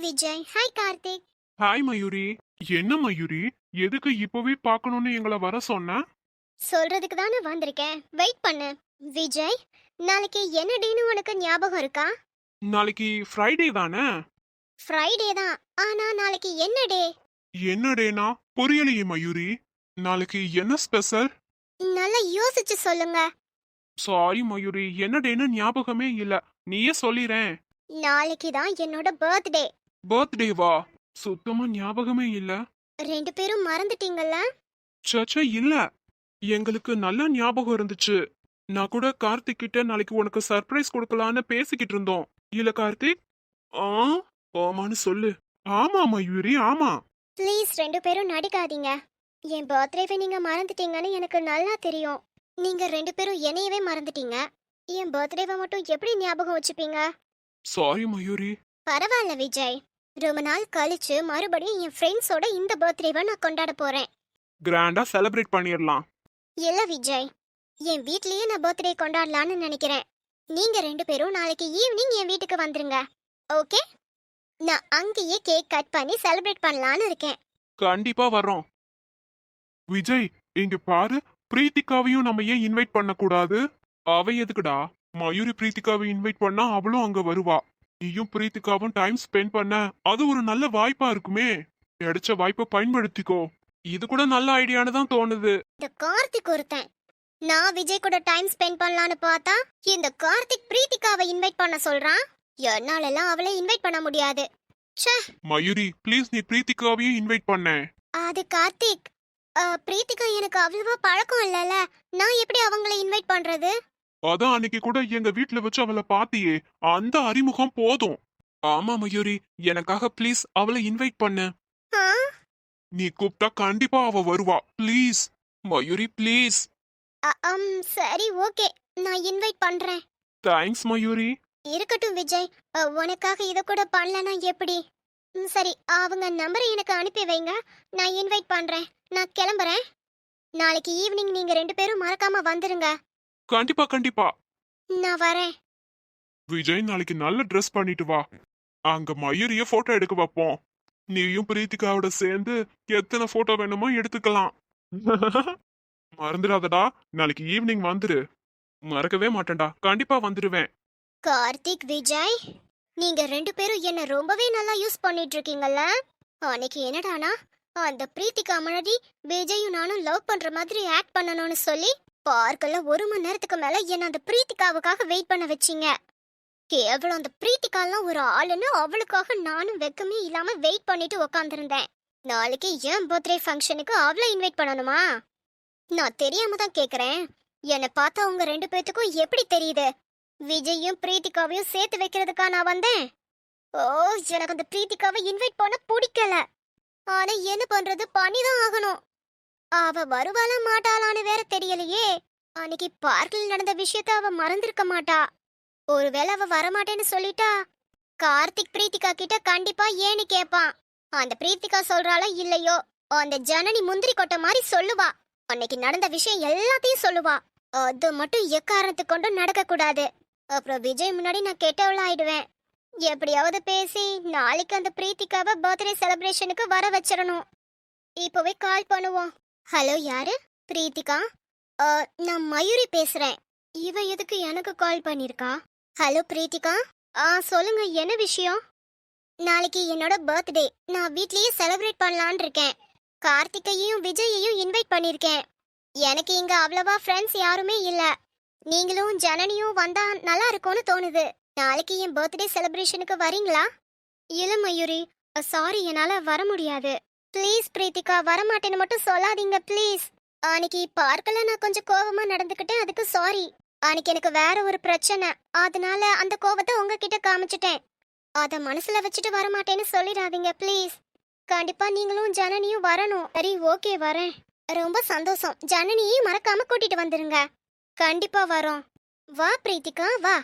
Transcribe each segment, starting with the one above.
Vijay. Hi Karthik. Hi Mayuri. என்ன மயூரி, எதுக்கு இப்பவே பார்க்கணும்னு எங்களை வர சொன்ன? சொல்றதுக்கு தானே வந்திருக்கேன். வெயிட் பண்ணு. விஜய், நாளைக்கு என்ன டேன்னு உனக்கு ஞாபகம் இருக்கா? நாளைக்கு ஃப்ரைடே தானே? ஃப்ரைடே தான். ஆனா நாளைக்கு என்ன டே? என்ன டேனா புரியலையே மயூரி. நாளைக்கு என்ன ஸ்பெஷல்? நல்லா யோசிச்சு சொல்லுங்க. சாரி மயூரி, என்ன டேன்னு ஞாபகமே இல்ல. நீயே சொல்லிறேன். நாளைக்கு தான் என்னோட பர்த்டே. பர்த்டேவா? சுத்தமா ஞாபகமே இல்ல. ரெண்டு பேரும் மறந்துட்டீங்கல்ல? சச்சா இல்ல, எங்களுக்கு நல்ல ஞாபகம் இருந்துச்சு. நான் கூட கார்த்திக் கிட்ட நாளைக்கு உனக்கு சர்ப்ரைஸ் கொடுக்கலான்னு பேசிக்கிட்டு இருந்தோம். இல்ல கார்த்திக்? ஆ ஆமான்னு சொல்லு. ஆமா மயூரி, ஆமா. ப்ளீஸ் ரெண்டு பேரும் நடிக்காதீங்க. என் பர்த்டேவை நீங்க மறந்துட்டீங்கன்னு எனக்கு நல்லா தெரியும். நீங்க ரெண்டு பேரும் என்னையவே மறந்துட்டீங்க. என் பர்த்டேவை மட்டும் எப்படி ஞாபகம் வச்சுப்பீங்க? சாரி மயூரி. பரவாயில்ல விஜய். ரொம்ப நாள் கழிச்சு மறுபடியும் என் ஃப்ரெண்ட்ஸோட இந்த பர்த்டேவை நான் கொண்டாட போறேன். கிராண்டா செலிப்ரேட் பண்ணிடலாம். இல்ல விஜய், என் வீட்லயே நான் பர்த்டே கொண்டாடலான்னு நினைக்கிறேன். நீங்க ரெண்டு பேரும் நாளைக்கு ஈவினிங் என் வீட்டுக்கு வந்துருங்க. ஓகே? நான் அங்கேயே கேக் கட் பண்ணி செலிப்ரேட் பண்ணலான்னு இருக்கேன். கண்டிப்பா வர்றோம். விஜய், இங்க பாரு, பிரீத்திகாவையும் நம்ம ஏன் இன்வைட் பண்ண கூடாது? அவ எதுக்குடா? மயூரி பிரீத்திகாவை இன்வைட் பண்ணா அவளும் அங்க வருவா. நீயும் பிரீத்திகாவும் டைம் ஸ்பெண்ட் பண்ண அது ஒரு நல்ல வாய்ப்பா இருக்குமே. கிடைச்ச வாய்ப்பை பயன்படுத்திக்கோ. இது கூட நல்ல ஐடியான்னு தான் தோணுது. இந்த கார்த்திக் ஒருத்தன். நான் விஜய் கூட டைம் ஸ்பெண்ட் பண்ணலான்னு பார்த்தா இந்த கார்த்திக் பிரீத்திகாவை இன்வைட் பண்ண சொல்றான். என்னாலலாம் அவளை இன்வைட் பண்ண முடியாது. ச்சே. மயூரி ப்ளீஸ், நீ பிரீத்திகாவையும் இன்வைட் பண்ண. அது கார்த்திக், பிரீத்திகா எனக்கு அவ்வளவா பழக்கம் இல்லைல்ல. நான் எப்படி அவங்கள இன்வைட் பண்றது? அதான் அன்னைக்கு கூட எங்க வீட்ல வச்சு அவளை பாத்தியே, அந்த அறிமுகம் போதும். ஆமா மயூரி, எனக்காக ப்ளீஸ் அவளை இன்வைட் பண்ணு. ஆ? நீ கூப்பிட்டா கண்டிப்பா அவ வருவா. Please Mayuri, please. சரி ஓகே, நான் இன்வைட் பண்றேன். தேங்க்ஸ் மயூரி. இருக்கட்டும் விஜய், உனக்காக இத கூட பண்ணலனா எப்படி? சரி, அவங்க நம்பரை எனக்கு அனுப்பி வைங்க. நான் இன்வைட் பண்றேன். நான் கிளம்புறேன். நாளைக்கு ஈவினிங் நீங்க ரெண்டு பேரும் மறக்காம வந்துருங்க. கண்டிப்பா கண்டிப்பா. நான் வரேன். விஜய், நாளைக்கு நல்ல ட்ரெஸ் பண்ணிட்டு வா. அங்க மயூரிய போட்டோ எடுக்க வைப்போம். நீயும் பிரீத்திகாவோட சேர்ந்து எத்தனை போட்டோ வேணுமோ எடுத்துக்கலாம். மறந்துடாதடா, நாளைக்கு ஈவினிங் வந்துரு. மறக்கவே மாட்டேன்டா, கண்டிப்பா வந்துருவேன். கார்த்திக், விஜய், நீங்க ரெண்டு பேரும் என்ன ரொம்பவே நல்லா யூஸ் பண்ணிட்டு இருக்கீங்கல்ல. அன்னைக்கு என்னடானா அந்த பிரீத்திகா முன்னாடி விஜயும் நானும் லவ் பண்ற மாதிரி ஆக்ட் பண்ணணும்னு சொல்லி பார்க்கல 1 மணி நேரத்துக்கு மேல என்ன அந்த பிரீத்திகாவுக்காக வெயிட் பண்ண வச்சீங்க. கேவலம் அந்த பிரீத்திகாலாம் ஒரு ஆளுன்னு அவளுக்காக நானும் வெக்கமே இல்லாம வெயிட் பண்ணிட்டு உக்காந்துருந்தேன். நாளைக்கு என் பர்த்டே ஃபங்க்ஷனுக்கு அவளை இன்வைட் பண்ணணுமா? நான் தெரியாம தான் கேக்குறேன். என்னை பார்த்தா உங்க ரெண்டு பேத்துக்கும் எப்படி தெரியுது? விஜயும் பிரீத்திகாவையும் சேர்த்து வைக்கிறதுக்கா நான் வந்தேன். ஓ, எனக்கு அந்த பிரீத்திகாவை இன்வைட் பண்ண பிடிக்கல. ஆனா என்ன பண்றது, பண்ணிதான் ஆகணும். அவ வருவாளா மாட்டாளான்னு வேற தெரியலையே. அன்னைக்கு பார்க்கில் நடந்த விஷயத்த அவ மறந்திருக்க மாட்டா. ஒருவேளை அவ வரமாட்டேன்னு சொல்லிட்டா கார்த்திக் பிரீத்திகா கிட்ட கண்டிப்பா ஏன்னு கேட்பான். அந்த பிரீத்திகா சொல்றாளா இல்லையோ, அந்த ஜனனி முந்திரி கொட்டை மாதிரி சொல்லுவா. அன்னைக்கு நடந்த விஷயம் எல்லாத்தையும் சொல்லுவா. அது மட்டும் எக்காரணத்துக்கு கொண்டும் நடக்க கூடாது. அப்புறம் விஜய் முன்னாடி நான் கெட்டவளா ஆயிடுவேன். எப்படியாவது பேசி நாளைக்கு அந்த பிரீத்திகாவை பர்த்டே செலிப்ரேஷனுக்கு வர வச்சிடணும். இப்போவே கால் பண்ணுவோம். ஹலோ, யாரு? பிரீத்திகா? நான் மயூரி பேசுறேன். இவ எதுக்கு எனக்கு கால் பண்ணிருக்கா? ஹலோ பிரீத்திகா. சொல்லுங்க, என்ன விஷயம்? நாளைக்கு என்னோட பர்த்டே. நான் வீட்லயே செலிப்ரேட் பண்ணலான் இருக்கேன். கார்த்திகையும் விஜயையும் இன்வைட் பண்ணிருக்கேன். எனக்கு இங்க அவ்வளவா ஃப்ரெண்ட்ஸ் யாருமே இல்ல. நீங்களும் ஜனனியும் வந்தா நல்லா இருக்கும்னு தோணுது. நாளைக்கு என் பர்த்டே செலிப்ரேஷனுக்கு வரீங்களா? இல்ல மயூரி, சாரி, என்னால வர முடியாது. ப்ளீஸ் பிரீத்திகா, வரமாட்டேன்னு மட்டும் சொல்லாதீங்க ப்ளீஸ். அன்னைக்கு பார்க்கல நான் கொஞ்சம் கோவமா நடந்துக்கிட்டேன், அதுக்கு சாரி. அன்னைக்கு எனக்கு வேற ஒரு பிரச்சனை, அதனால அந்த கோவத்தை உங்ககிட்ட காமிச்சிட்டேன். அத மனசுல வச்சுட்டு வரமாட்டேன்னு சொல்லிடாதீங்க ப்ளீஸ். கண்டிப்பா நீங்களும் ஜனனியும் வரணும். சரி ஓகே, வரேன். ரொம்ப சந்தோஷம். ஜனனியும் மறக்காம கூட்டிட்டு வந்துருங்க. கண்டிப்பா வரோம். வா பிரீத்திகா, வா.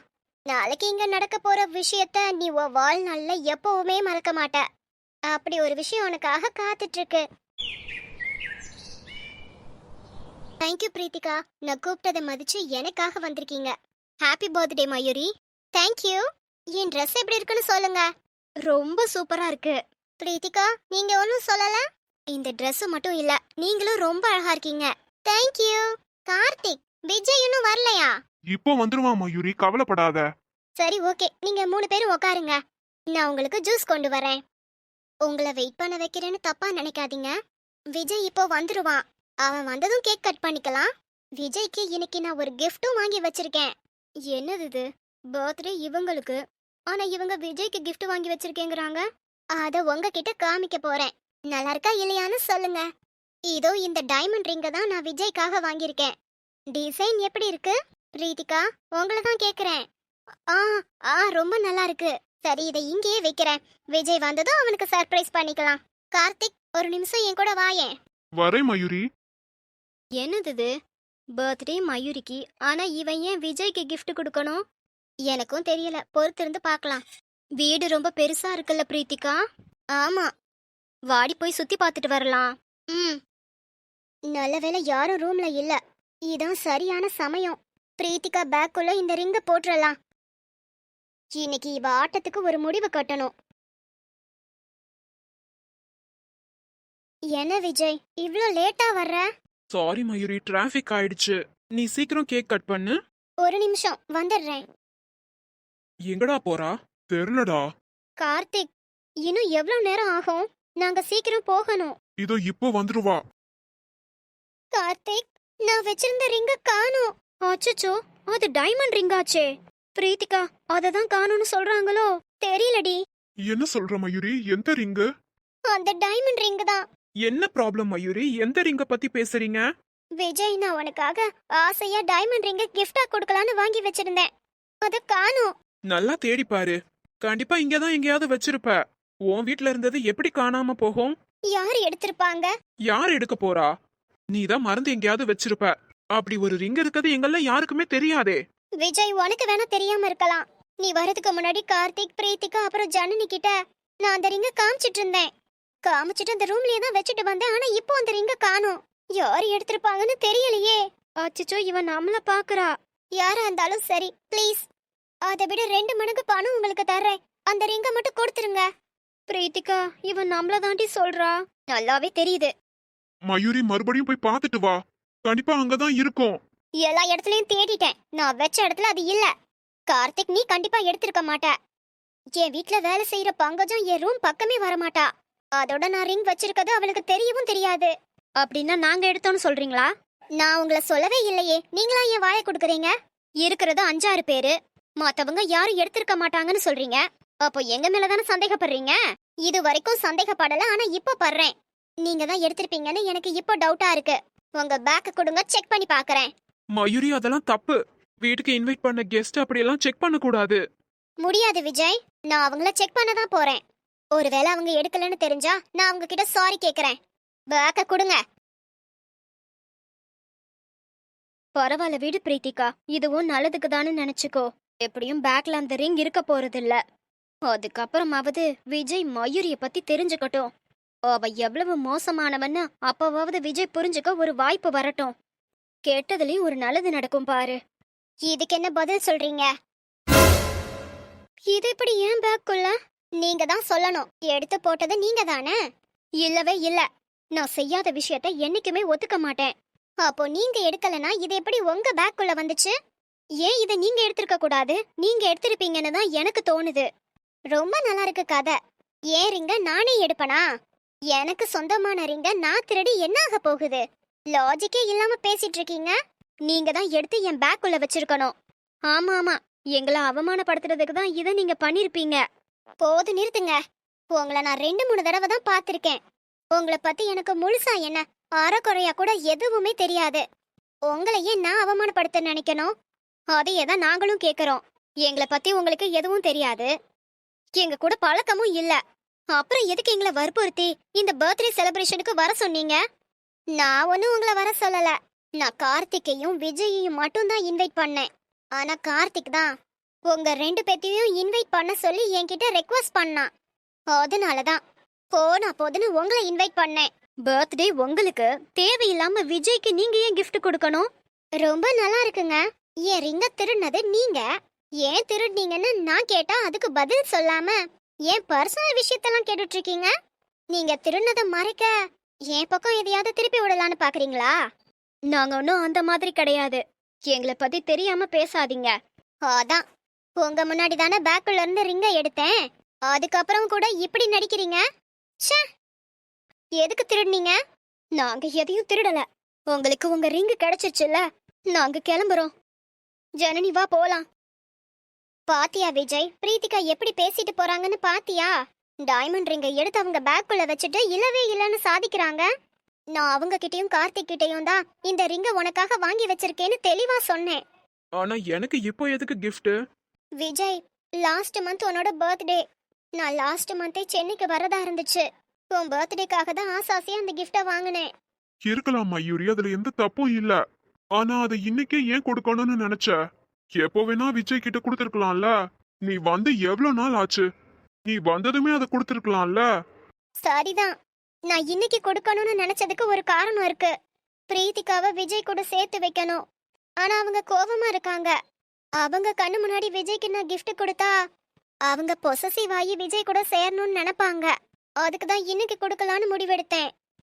நாளைக்கு இங்க நடக்க போற விஷயத்த நீ உன் வாழ்நாள்ல எப்பவுமே மறக்க மாட்ட. அப்படி ஒரு விஷயம் உனக்காக காத்துட்டு இருக்கு. தேங்க்யூ பிரீத்திகா, நான் கூப்பிட்டதை மதிச்சு எனக்காக வந்திருக்கீங்க. Happy birthday Mayuri. தேங்க்யூ. என் ட்ரெஸ் எப்படி இருக்குன்னு சொல்லுங்க. ரொம்ப சூப்பரா இருக்கு. பிரீத்திகா, நீங்க ஒன்றும் சொல்லல? இந்த Dress மட்டும் இல்ல, நீங்களும் ரொம்ப அழகா இருக்கீங்க. Thank you. கார்த்திக், விஜய் இன்னும் வரலையா? இப்போ வந்துருவான் மயூரி, கவலைப்படாத. சரி ஓகே, நீங்க 3 பேரும் உட்காருங்க. நான் உங்களுக்கு ஜூஸ் கொண்டு வரேன். உங்களை வெயிட் பண்ண வைக்கிறேன்னு தப்பா நினைக்காதீங்க. விஜய் இப்போ வந்துருவான். அவன் வந்ததும் கேக் கட் பண்ணிக்கலாம். விஜய்க்கு இன்னைக்கு நான் ஒரு கிஃப்ட்டும் வாங்கி வச்சிருக்கேன். என்னது இது? பர்த்டே இவங்களுக்கு, ஆனா இவங்க விஜய்க்கு gift வாங்கி வச்சிருக்கேங்கிறாங்க. அத உங்ககிட்ட காமிக்க போறேன். நல்லா இருக்கா இல்லையான்னு சொல்லுங்க. இதோ இந்த டைமண்ட் ரிங்க தான் நான் விஜய்க்காக வாங்கியிருக்கேன். டிசைன் எப்படி இருக்கு? பிரீத்திகா, உங்களை தான் கேக்குறேன். ஆ ஆ ரொம்ப நல்லா இருக்கு. சரி, இதை இங்கேயே வைக்கிறேன். விஜய் வந்ததும் அவனுக்கு சர்ப்ரைஸ் பண்ணிக்கலாம். கார்த்திக், ஒரு நிமிஷம் என் கூட வாயேன். வரேன் மயூரி. என்னது இது? பர்த்டே மயூரிக்கு, ஆனா இவன் ஏன் விஜய்க்கு gift கொடுக்கணும்? எனக்கும் தெரியல, பொறுத்திருந்து பார்க்கலாம். வீடு ரொம்ப பெருசா இருக்குல்ல பிரீத்திகா? ஆமா, வாடி போய் சுத்தி பார்த்துட்டு வரலாம். ம், நல்ல வேளை யாரும் ரூம்ல இல்ல. இதான் சரியான சமயம். பிரீத்திகா பேக்குள்ள இந்த ரிங்க போட்டுறலாம். இன்னைக்கு இவ ஆட்டத்துக்கு ஒரு முடிவு கட்டணும். என்ன விஜய், இவ்ளோ லேட்டா வர்ற? சாரி மயூரி, டிராஃபிக் ஆயிடுச்சு. நீ சீக்கிரம் கேக் கட் பண்ணு. ஒரு நிமிஷம் வந்துடுறேன். எங்கடா போறா? தெரிலடா. கார்த்திக், இன்னும் எவ்ளோ நேரம் ஆகும்? நாங்க சீக்கிரம் போகணும். இதோ இப்போ வந்துருவா. கார்த்திக், நான் வச்சிருந்த ரிங்க காணோம். அச்சச்சோ, அது டைமண்ட் ரிங்காச்சே. பிரீத்திகா, அததான் காணோம்னு சொல்றாங்களோ? தெரியலடி. என்ன சொல்ற மயூரி? எந்த ரிங்கு? அந்த டைமண்ட் ரிங் தான். என்ன ப்ராப்ளம் மயூரி? எந்த ரிங்க பத்தி பேசுறீங்க? விஜய், நான் உனக்காக ஆசையா டைமண்ட் ரிங்க கிஃப்டா கொடுக்கலான்னு வாங்கி வச்சிருந்தேன். அது காணோம். நல்லா தேடி பாரு. கண்டிப்பா இங்கதான் எங்கேயாவது வச்சிருப்ப. உன் வீட்ல இருந்தது எப்படி காணாம போகும்? யார் எடுத்திருப்பாங்க? யார் எடுக்க போறா? நீ தான் மறந்து எங்கேயாவது வச்சிருப்ப. அப்படி ஒரு ரிங் இருக்கிறது எங்கெல்லாம் யாருக்குமே தெரியாதே. விஜய், உனக்கு வேணா தெரியாம இருக்கலாம். நீ வரதுக்கு முன்னாடி கார்த்திக், பிரீத்திகா அப்புறம் ஜனனி கிட்ட நான் அந்த ரிங்க காமிச்சிட்டு இருந்தேன். காமிச்சிட்டு அந்த ரூம்லயே தான் வச்சுட்டு வந்தேன். ஆனா இப்போ அந்த ரிங்க காணோம். யார் எடுத்திருப்பாங்கன்னு தெரியலையே. அச்சச்சோ, இவன் நம்மள பாக்குறா. யாரா இருந்தாலும் சரி, ப்ளீஸ், அதை விட 2 மடங்கு பணம் உங்களுக்கு தர்றேன். அந்த ரிங்க மட்டும் கொடுத்துருங்க. பிரீத்திகா, இவன் நம்மள தாண்டி சொல்றா. நல்லாவே தெரியுது. மயூரி, மறுபடியும் போய் பார்த்துட்டு வா. கண்டிப்பா அங்கதான் இருக்கும். எல்லா இடத்துலயும் தேடிட்டேன். நான் வச்ச இடத்துல அது இல்ல. கார்த்திக், நீ கண்டிப்பா எடுத்திருக்க மாட்ட. என் வீட்ல வேலை செய்யற பங்கஜம் என் ரூம் பக்கமே வரமாட்டா. அதோட நான் ரிங் வச்சிருக்கது அவளுக்கு தெரியவும் தெரியாது. அப்படின்னா நாங்க எடுத்தோம்னு சொல்றீங்களா? நான் உங்களை சொல்லவே இல்லையே. நீங்களா என் வாயை கொடுக்குறீங்க? இருக்கிறது 5-6 பேரு. மத்தவங்க யாரும் எடுத்திருக்க மாட்டாங்கன்னு சொல்றீங்க. அப்போ எங்க மேலதானே சந்தேகப்படுறீங்க? இது வரைக்கும் சந்தேகப்படல, ஆனா இப்ப படுறேன். நீங்க தான் எடுத்திருப்பீங்கன்னு எனக்கு இப்போ டவுட்டா இருக்கு. உங்க பேக்க கொடுங்க, செக் பண்ணி பாக்குறேன். மயூரி, அதெல்லாம் தப்பு. வீட்டுக்கு இன்வைட் பண்ண கெஸ்ட் அப்படியெல்லாம் செக் பண்ண கூடாது. முடியாது விஜய், நான் அவங்கள செக் பண்ண தான் போறேன். ஒருவேளை அவங்க எடுக்கலன்னு தெரிஞ்சா நான் அவங்க கிட்ட சாரி கேக்குறேன். பேக்க கொடுங்க. பரவாயில்ல விடு பிரீத்திகா, இதுவும் நல்லதுக்கு தானே நினைச்சுக்கோ. எப்படியும் பேக்ல அந்த ரிங் இருக்க போறது இல்ல. அதுக்கப்புறமாவது விஜய் மயூரிய பத்தி தெரிஞ்சுக்கட்டும். அவ எவ்வளவு மோசமானவன்னு அப்பவாவது விஜய் புரிஞ்சுக்க ஒரு வாய்ப்பு வரட்டும். கெட்டதுலயும் ஒரு நல்லது நடக்கும் பாரு. இதுக்கு என்ன பதில் சொல்றீங்க? இது இப்படி ஏன் பேக்குள்ள? நீங்க தான் சொல்லணும். எடுத்து போட்டது நீங்க தானே? இல்லவே இல்ல. நான் செய்யாத விஷயத்த என்னைக்குமே ஒத்துக்க மாட்டேன். அப்போ நீங்க எடுக்கலனா இது எப்படி உங்க பேக்குள்ள வந்துச்சு? ஏன் இதை நீங்க எடுத்திருக்க கூடாது? நீங்க எடுத்திருப்பீங்கன்னு தான் எனக்கு தோணுது. ரொம்ப நல்லா இருக்கு கதை. ஏன் ரிங்க நானே எடுப்பனா? எனக்கு சொந்தமான ரிங்க நான் திருடி என்ன ஆக போகுது? லாஜிக்கே இல்லாம பேசிட்டு இருக்கீங்க. நீங்க தான் எடுத்து என் பேக்குள்ள வச்சிருக்கணும். ஆமா ஆமா, எங்களை அவமானப்படுத்துறதுக்கு தான் இதை நீங்க பண்ணிருப்பீங்க. போது நிறுத்துங்க. உங்களை நான் 2-3 தடவை தான் பார்த்திருக்கேன். உங்களை பத்தி எனக்கு முழுசா என்ன அறக்குறையா கூட எதுவுமே தெரியாது. உங்களையே நான் அவமானப்படுத்த நினைக்கணும். அதையே தான் நாங்களும் கேக்குறோம். எங்களை பத்தி உங்களுக்கு எதுவும் தெரியாது, எங்க கூட பழக்கமும் இல்ல. அப்புறம் எதுக்கு எங்களை வற்புறுத்தி இந்த பர்த்டே செலிப்ரேஷனுக்கு வர சொன்னீங்க? நான் ஒன்னும் உங்களை வர சொல்லல. நான் கார்த்திகையும் விஜயையும் மட்டும் தான் இன்வைட் பண்ணேன். ஆனா கார்த்திக் தான் உங்க 2 பேத்தையும் இன்வைட் பண்ண சொல்லி என்கிட்ட ரெக்வஸ்ட் பண்ணான். அதனாலதான் போனா போதுன்னு உங்களை இன்வைட் பண்ணேன். பர்த்டே உங்களுக்கு தேவையில்லாம விஜய்க்கு நீங்க ஏன் gift கொடுக்கணும்? ரொம்ப நல்லா இருக்குங்க. என் ரிங்க திருடினது நீங்க. ஏன் திருடினீங்கன்னு நான் கேட்டா அதுக்கு பதில் சொல்லாம ஏன் பர்சனல் விஷயத்தெல்லாம் கேட்டுட்டு இருக்கீங்க? நீங்க திருநதை மறைக்க என் பக்கம் எதையாவது திருப்பி விடலான்னு பாக்குறீங்களா? நாங்க ஒன்றும் அந்த மாதிரி கிடையாது. எங்களை பத்தி தெரியாம பேசாதீங்க. அதான் உங்க முன்னாடி தானே பேக்குள்ள இருந்து ரிங்க எடுத்தேன். அதுக்கப்புறம் கூட இப்படி நடிக்கிறீங்க. ச்சே, எதுக்கு திருடுனீங்க? நாங்க எதையும் திருடல. உங்களுக்கு உங்க ரிங்கு கிடைச்சிருச்சுல்ல, நாங்க கிளம்புறோம். ஜனனி வா போலாம். பாத்தியா விஜய், பிரீத்திகா எப்படி பேசிட்டு போறாங்கன்னு பாத்தியா? டைமண்ட் ரிங்கை எடுத்து அவங்க பேக்குள்ள வச்சுட்டு இல்லவே இல்லைன்னு சாதிக்கிறாங்க. நான் அவங்க கிட்டயும் கார்த்திக் கிட்டயும் தான் இந்த ரிங்கை உனக்காக வாங்கி வச்சிருக்கேன்னு தெளிவா சொன்னேன். ஆனா எனக்கு இப்போ எதுக்கு gift? விஜய், லாஸ்ட் மந்த் உன்னோட பர்த்டே. நான் லாஸ்ட் மந்தே சென்னைக்கு வரதா இருந்துச்சு. உன் பர்த்டேக்காக தான் ஆசாசியா அந்த கிஃப்டை வாங்கினேன். இருக்கலாம் மயூரி, அதுல எந்த தப்பும் இல்ல. ஆனா அதை இன்னைக்கே ஏன் கொடுக்கணும்னு நினைச்ச? எப்போ வேணா விஜய் கிட்ட கொடுத்துருக்கலாம்ல. நீ வந்து எவ்வளவு நாள் ஆச்சு? நீ வந்ததுமே அதை கொடுத்துருக்கலாம்ல. சரிதான், நான் இன்னைக்கு கொடுக்கணும்னு நினைச்சதுக்கு ஒரு காரணம் இருக்கு. பிரீத்திகாவை விஜய் கூட சேர்த்து வைக்கணும். ஆனா அவங்க கோவமா இருக்காங்க. அவங்க கண்ணு முன்னாடி விஜய்க்கு நான் gift கொடுத்தா அவங்க பொசசிவ் ஆகி விஜய் கூட சேரணும்னு நினைப்பாங்க. அதுக்கு தான் இன்னைக்கு கொடுக்கலான்னு முடிவெடுத்தேன்.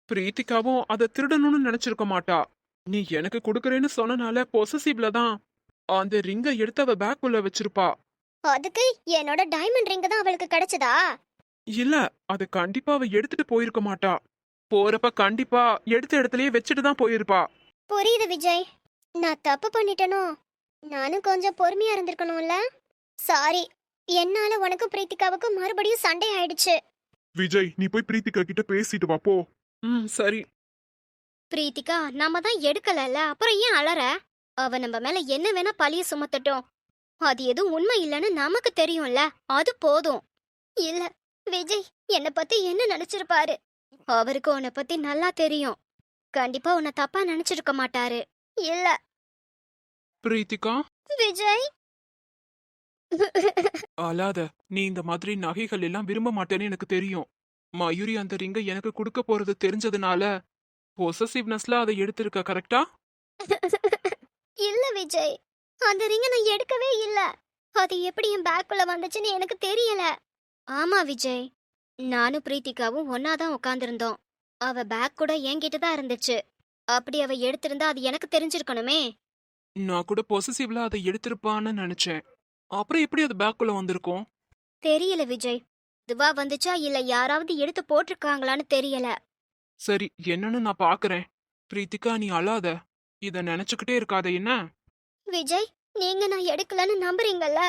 பிரீத்திகாவும் அதை திருடணும்னு நினைச்சிருக்க மாட்டா. நீ எனக்கு கொடுக்கறேன்னு சொன்னனால பொசசிவ்ல தான் அந்த ரிங்கை எடுத்து அவ பேக்குள்ள வச்சிருப்பா. அதுக்கு என்னோட டைமண்ட் ரிங் தான் அவளுக்கு கிடைச்சதா? இல்ல, அது கண்டிப்பா அவ எடுத்துட்டு போயிருக்க மாட்டா. போறப்ப கண்டிப்பா எடுத்த இடத்துலயே வச்சுட்டு தான் போயிருப்பா. புரியுது விஜய், நான் தப்பு பண்ணிட்டேனோ? நானும் கொஞ்சம் பொறுமையா இருந்திருக்கணும்ல. சாரி, என்னால உனக்கும் பிரீத்திகாவுக்கும் மறுபடியும் சண்டை ஆயிடுச்சு. விஜய், நீ போய் பிரீத்திகா கிட்ட பேசிட்டு வா போ. சரி. பிரீத்திகா, நாம தான் எடுக்கலல்ல, அப்புறம் ஏன் அலற? அவ நம்ம மேல என்ன வேணா பழிய சுமத்தட்டும். அது எதுவும் உண்மை இல்லைன்னு நமக்கு தெரியும்ல, அது போதும். இல்ல விஜய், என்னை பத்தி என்ன நினைச்சிருப்பாரு? அவருக்கு உன்னை பத்தி நல்லா தெரியும். கண்டிப்பா உன்னை தப்பா நினைச்சிருக்க மாட்டாரு. இல்ல பிரீத்திகா, விஜய். அழாத. நீ இந்த மாதிரி நகைகள் எல்லாம் விரும்ப மாட்டேன்னு எனக்கு தெரியும். மயூரி அந்த ரிங்கை எனக்கு கொடுக்க போறது தெரிஞ்சதுனால பொசசிவ்னஸ்ல அதை எடுத்திருக்க, கரெக்டா? இல்ல விஜய், அந்த ரிங்க நான் எடுக்கவே இல்ல. அது எப்படி என் பேக்குள்ள வந்துச்சுன்னு எனக்கு தெரியல. ஆமா விஜய், நானும் பிரீத்திகாவும் ஒன்னாதான் உட்கார்ந்திருந்தோம். அவ பேக் கூட என்கிட்ட தான் இருந்துச்சு. அப்படி அவ எடுத்திருந்தா அது எனக்கு தெரிஞ்சிருக்கணுமே. நான் கூட பொசசிவ்ல அதை எடுத்திருப்பான்னு நினைச்சேன். அப்புறம் எப்படி அது பேக்குள்ள வந்திருக்கும்? தெரியல விஜய், இதுவா வந்துச்சா இல்ல யாராவது எடுத்து போட்டிருக்காங்களான்னு தெரியல. சரி, என்னன்னு நான் பாக்குறேன். பிரீத்திகா, நீ அழாத. இத நினைச்சுக்கிட்டே இருக்காத என்ன? விஜய், நீங்க நான் எடுக்கலன்னு நம்புறீங்கல்ல?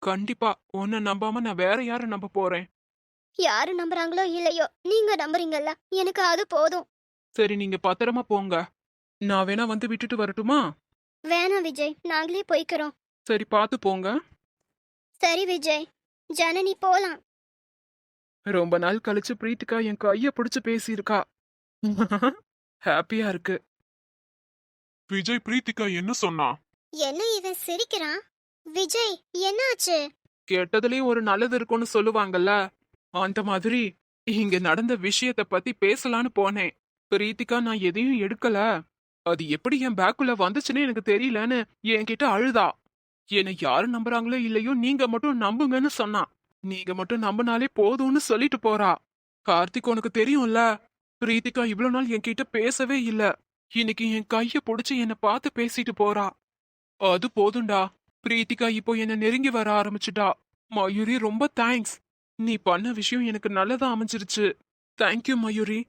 கண்டிப்பா உன்னை நம்பாம நான் வேற யாரை நம்ப போறேன்? யாரு நம்புறாங்களோ இல்லையோ, நீங்க நம்புறீங்கல்ல, எனக்கு அது போதும். சரி, நீங்க பத்திரமா போங்க. நான் வேணா வந்து விட்டுட்டு வரட்டுமா? வேணாம் விஜய், நாங்களே போய்க்கிறோம். சரி, பார்த்து போங்க. சரி விஜய், ஜனனி போலாம். ரொம்ப நாள் கழிச்சு பிரீத்திகா என் கைய பிடிச்சு பேசியிருக்கா. ஹாப்பியா இருக்கு. விஜய், பிரீத்திகா என்ன சொன்னா? என்ன இவன் சிரிக்கிறான்? விஜய், என்னாச்சு? கெட்டதுலயும் ஒரு நல்லது இருக்கும்னு சொல்லுவாங்கல்ல, அந்த மாதிரி இங்க நடந்த விஷயத்த பத்தி பேசலான்னு போனேன். பிரீத்திகா, நான் எதையும் எடுக்கல, அது எப்படி என் பேக்குள்ள வந்துச்சுன்னு எனக்கு தெரியலன்னு என்கிட்ட அழுதா. என்னை யாரு நம்புறாங்களோ இல்லையோ, நீங்க மட்டும் நம்புங்கன்னு சொன்னா. நீங்க மட்டும் நம்பினாலே போதும்னு சொல்லிட்டு போறா. கார்த்திக், உனக்கு தெரியும்ல, பிரீத்திகா இவ்வளவு நாள் என்கிட்ட பேசவே இல்ல. இன்னைக்கு என் கைய புடிச்சு என்னை பார்த்து பேசிட்டு போறா. அது போதும்டா. பிரீத்திகா இப்போ என்ன நெருங்கி வர ஆரம்பிச்சுட்டா. மயூரி, ரொம்ப தேங்க்ஸ். நீ பண்ண விஷயம் எனக்கு நல்லதா அமைஞ்சிருச்சு. தேங்க்யூ மயூரி.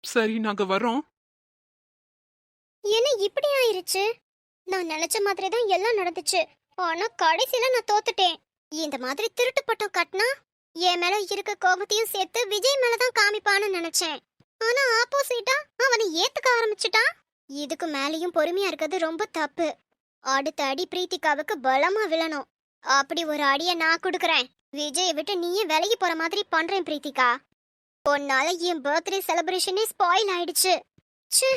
சரி, நாங்க வரோம். என்ன இப்படி ஆயிருச்சு? நான் நினைச்ச மாதிரி தான் எல்லாம் நடந்துச்சு. ஆனா கடைசியில நான் தோத்துட்டேன். இந்த மாதிரி திருட்டு பட்டம் கட்டினா என் மேல இருக்க கோபத்தையும் சேர்த்து விஜய் மேலதான் காமிப்பான்னு நினைச்சேன். ஆனா ஆப்போசிட்டா அவனை ஏத்துக்க ஆரம்பிச்சுட்டான். இதுக்கு மேலேயும் பொறுமையா இருக்கிறது ரொம்ப தப்பு. அடுத்த அடி பிரீத்திகாவுக்கு பலமா விழணும். அப்படி ஒரு அடியை நான் கொடுக்கறேன். விஜயை விட்டு நீயே விலகி போற மாதிரி பண்றேன் பிரீத்திகா. உன்னால என் பர்த்டே செலிப்ரேஷனே ஸ்பாயில் ஆயிடுச்சு. ச்சே.